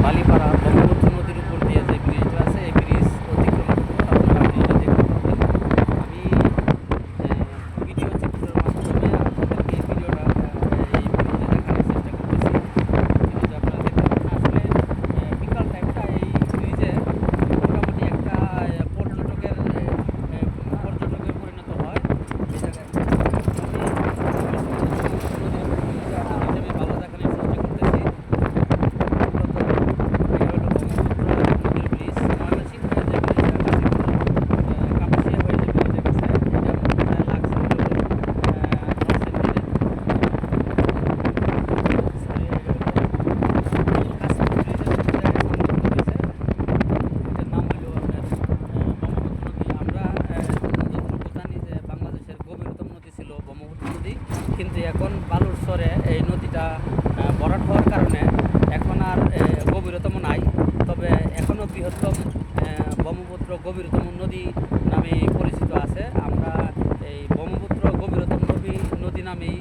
বালিপাড়া ব্রহ্মপুত্র নদীর উপর দিয়ে যে ব্রিজটা আছে এই ব্রিজ অতিক্রম করবো। আপনারা ব্রিজটা দেখতে পাবেন। আমি ভিডিও চিত্রের মাধ্যমে আপনাদেরকে এই ভিডিওটা এই ব্রিজে দেখানোর চেষ্টা করতেছি। ব্রিজে আপনারা দেখতে পাবেন আসলে বিকাল টাইমটা এই ব্রিজে মোটামুটি একটা পর্যটকের পরিণত হয় এই জায়গায়। আমি ভালো দেখানোর চেষ্টা করতেছি। কিন্তু এখন বালুর স্তরে এই নদীটা ভরাট হওয়ার কারণে এখন আর গভীরতম নাই। তবে এখনও বৃহত্তম ব্রহ্মপুত্র গভীরতম নদী নামে পরিচিত আছে। আমরা এই ব্রহ্মপুত্র গভীরতম নদী নামেই